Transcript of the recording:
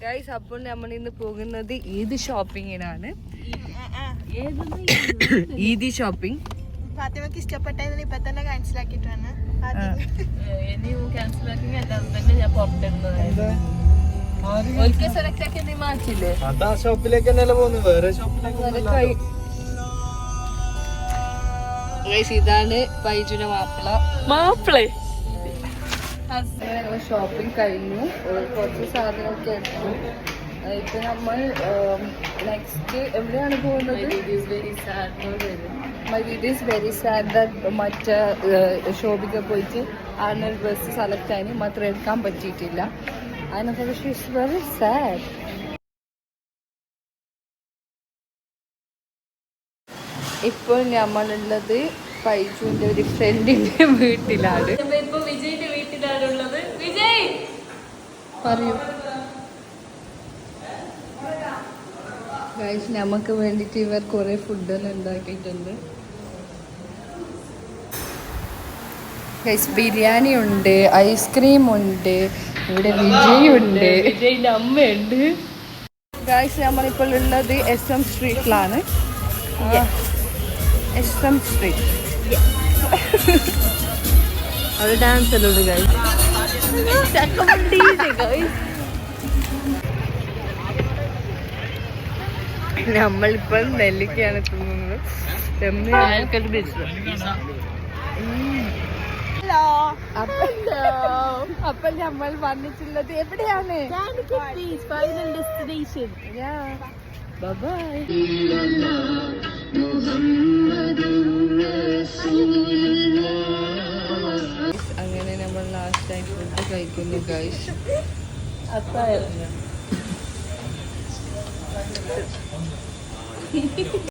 Guys, അപ്പോൾ നമ്മൾ ഇന്ന് പോകുന്നത് ഈദ് ഷോപ്പിങ്ങിനാണ്. ഈദ് ഷോപ്പിംഗ് ഫാത്തിമക്ക് ഇഷ്ടപ്പെട്ടതിന് ഇപ്പൊ തന്നെ ക്യാൻസൽ ആക്കിട്ടാണ്. ഷോപ്പിലേക്ക് വേറെ ഷോപ്പിലേക്ക്. ഇതാണ് പൈജുന മാപ്പിള. ഷോപ്പിംഗ് കഴിഞ്ഞു, കുറച്ച് സാധനമൊക്കെ എടുത്തു. ഇപ്പൊ നമ്മൾ നെക്സ്റ്റ് എവിടെയാണ് പോകുന്നത്? It is very sad that മറ്റേ ഷോപ്പിക്ക് പോയിട്ട് ആർണൽ ബസ് സെലക്ട് ആയി മാത്രം എടുക്കാൻ പറ്റിയിട്ടില്ല. അതിനെക്കുറിച്ച് ഇറ്റ്സ് വെരി സാഡ്. ഇപ്പോൾ നമ്മളുള്ളത് പൈജുവിന്റെ ഒരു ഫ്രണ്ടിന്റെ വീട്ടിലാണ്. ഇപ്പൊ വിജയിന്റെ വീട്ടിലാണുള്ളത്. വിജയ് പറയൂ ഗൈസ്, നമുക്ക് വേണ്ടിട്ട് ഇവർ കുറെ ഫുഡെല്ലാം ഉണ്ടാക്കിയിട്ടുണ്ട്. ഗൈസ്, ബിരിയാണി ഉണ്ട്, ഐസ്ക്രീം ഉണ്ട്, ഇവിടെ വിജയ് ഉണ്ട്, വിജയിന്റെ അമ്മയുണ്ട്. ഗൈസ്, നമ്മളിപ്പോൾ ഉള്ളത് SM സ്ട്രീറ്റിലാണ്. SM street. അവിടെ ഡാൻസ് എല്ലാം ഉണ്ട് ഗൈസ്. നമ്മളിപ്പോൾ നെല്ലിക്കയാണ് തിന്നുന്നത്. അപ്പോൾ നമ്മൾ വന്നിട്ടുള്ളത് എവിടെയാണ്? Final destination. ബൈ. അങ്ങനെ നമ്മൾ ലാസ്റ്റായി ഫുഡ് കഴിക്കുന്നു ഗൈസ്. അത്താഴം.